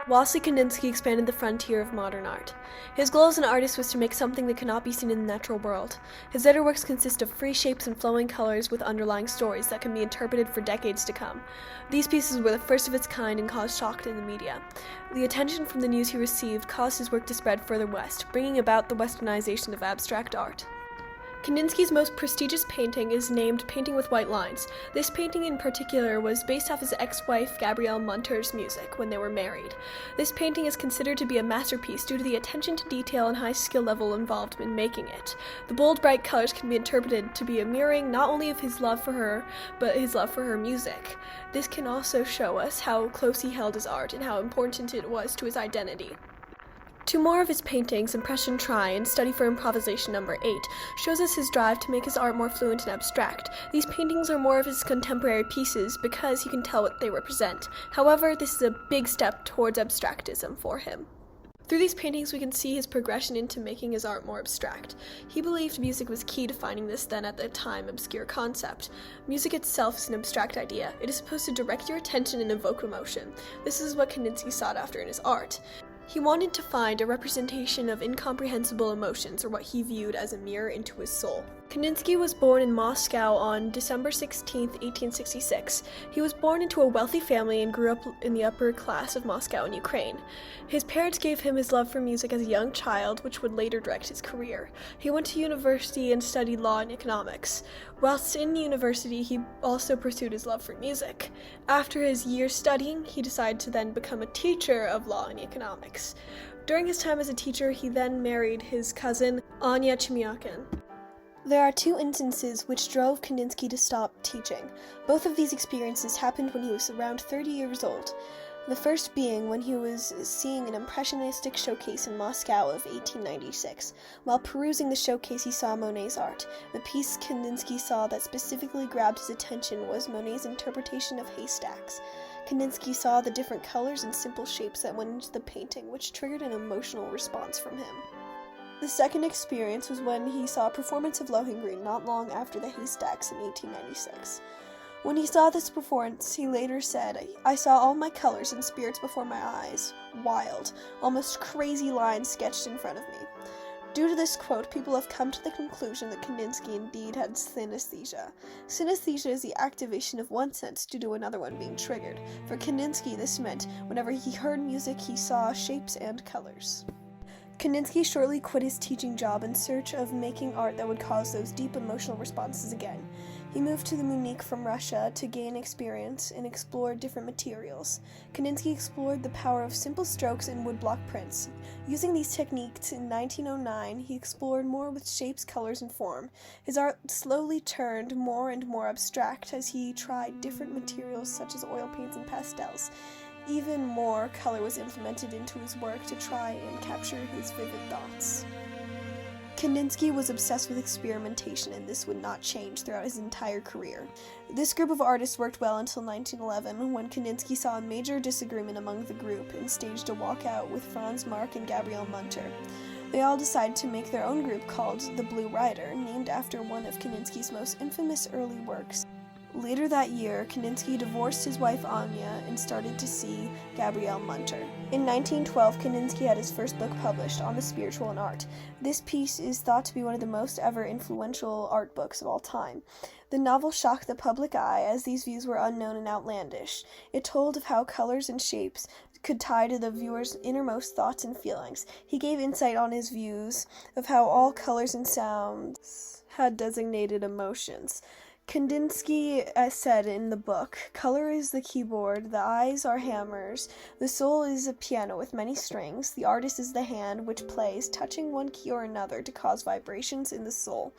Wassily Kandinsky expanded the frontier of modern art. His goal as an artist was to make something that cannot be seen in the natural world. His later works consist of free shapes and flowing colors with underlying stories that can be interpreted for decades to come. These pieces were the first of its kind and caused shock in the media. The attention from the news he received caused his work to spread further west, bringing about the westernization of abstract art. Kandinsky's most prestigious painting is named Painting with White Lines. This painting in particular was based off his ex-wife Gabriele Munter's music when they were married. This painting is considered to be a masterpiece due to the attention to detail and high skill level involved in making it. The bold, bright colors can be interpreted to be a mirroring not only of his love for her, but his love for her music. This can also show us how close he held his art and how important it was to his identity. Two more of his paintings, Impression Try and Study for Improvisation No. 8, shows us his drive to make his art more fluent and abstract. These paintings are more of his contemporary pieces because you can tell what they represent. However, this is a big step towards abstractism for him. Through these paintings, we can see his progression into making his art more abstract. He believed music was key to finding this then at the time obscure concept. Music itself is an abstract idea. It is supposed to direct your attention and evoke emotion. This is what Kandinsky sought after in his art. He wanted to find a representation of incomprehensible emotions, or what he viewed as a mirror into his soul. Kandinsky was born in Moscow on December 16, 1866. He was born into a wealthy family and grew up in the upper class of Moscow in Ukraine. His parents gave him his love for music as a young child, which would later direct his career. He went to university and studied law and economics. Whilst in university, he also pursued his love for music. After his year studying, he decided to then become a teacher of law and economics. During his time as a teacher, he then married his cousin, Anya Chemyakin. There are two instances which drove Kandinsky to stop teaching. Both of these experiences happened when he was around 30 years old. The first being when he was seeing an impressionistic showcase in Moscow of 1896. While perusing the showcase, he saw Monet's art. The piece Kandinsky saw that specifically grabbed his attention was Monet's interpretation of haystacks. Kandinsky saw the different colors and simple shapes that went into the painting, which triggered an emotional response from him. The second experience was when he saw a performance of Lohengrin not long after the haystacks in 1896. When he saw this performance, he later said, "I saw all my colors and spirits before my eyes. Wild, almost crazy lines sketched in front of me." Due to this quote, people have come to the conclusion that Kandinsky indeed had synesthesia. Synesthesia is the activation of one sense due to another one being triggered. For Kandinsky, this meant whenever he heard music, he saw shapes and colors. Kandinsky shortly quit his teaching job in search of making art that would cause those deep emotional responses again. He moved to Munich from Russia to gain experience and explore different materials. Kandinsky explored the power of simple strokes and woodblock prints. Using these techniques in 1909, he explored more with shapes, colors, and form. His art slowly turned more and more abstract as he tried different materials such as oil paints and pastels. Even more color was implemented into his work to try and capture his vivid thoughts. Kandinsky was obsessed with experimentation, and this would not change throughout his entire career. This group of artists worked well until 1911, when Kandinsky saw a major disagreement among the group and staged a walkout with Franz Marc and Gabriele Munter. They all decided to make their own group called the Blue Rider, named after one of Kandinsky's most infamous early works. Later that year, Kandinsky divorced his wife Anya and started to see Gabriele Munter. In 1912, Kandinsky had his first book published, On the Spiritual in Art. This piece is thought to be one of the most ever influential art books of all time. The novel shocked the public eye, as these views were unknown and outlandish. It told of how colors and shapes could tie to the viewer's innermost thoughts and feelings. He gave insight on his views of how all colors and sounds had designated emotions. Kandinsky said in the book, "Color is the keyboard, the eyes are hammers, the soul is a piano with many strings, the artist is the hand which plays, touching one key or another to cause vibrations in the soul."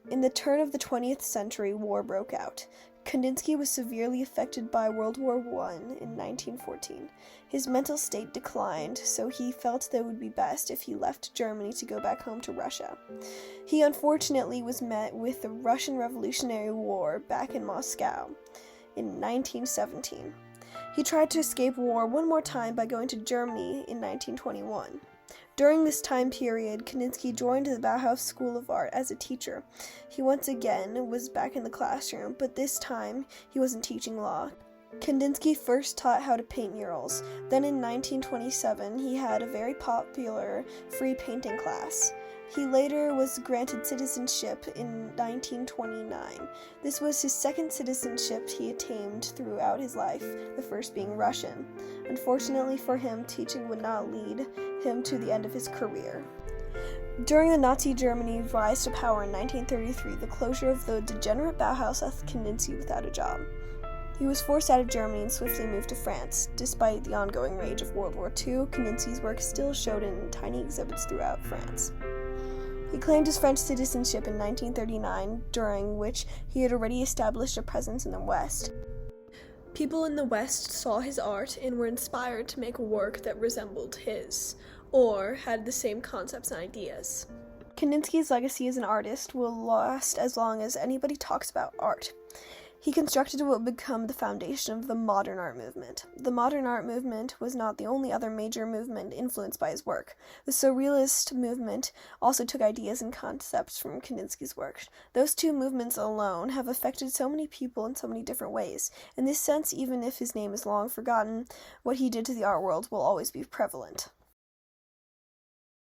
In the turn of the 20th century, war broke out. Kandinsky was severely affected by World War I in 1914. His mental state declined, so he felt that it would be best if he left Germany to go back home to Russia. He unfortunately was met with the Russian Revolutionary War back in Moscow in 1917. He tried to escape war one more time by going to Germany in 1921. During this time period, Kandinsky joined the Bauhaus School of Art as a teacher. He once again was back in the classroom, but this time he wasn't teaching law. Kandinsky first taught how to paint murals. Then in 1927, he had a very popular free painting class. He later was granted citizenship in 1929. This was his second citizenship he attained throughout his life, the first being Russian. Unfortunately for him, teaching would not lead him to the end of his career. During the Nazi Germany's rise to power in 1933, the closure of the degenerate Bauhaus left Kandinsky without a job. He was forced out of Germany and swiftly moved to France. Despite the ongoing rage of World War II, Kandinsky's work still showed in tiny exhibits throughout France. He claimed his French citizenship in 1939, during which he had already established a presence in the West. People in the West saw his art and were inspired to make a work that resembled his, or had the same concepts and ideas. Kandinsky's legacy as an artist will last as long as anybody talks about art. He constructed what would become the foundation of the modern art movement. The modern art movement was not the only other major movement influenced by his work. The surrealist movement also took ideas and concepts from Kandinsky's work. Those two movements alone have affected so many people in so many different ways. In this sense, even if his name is long forgotten, what he did to the art world will always be prevalent.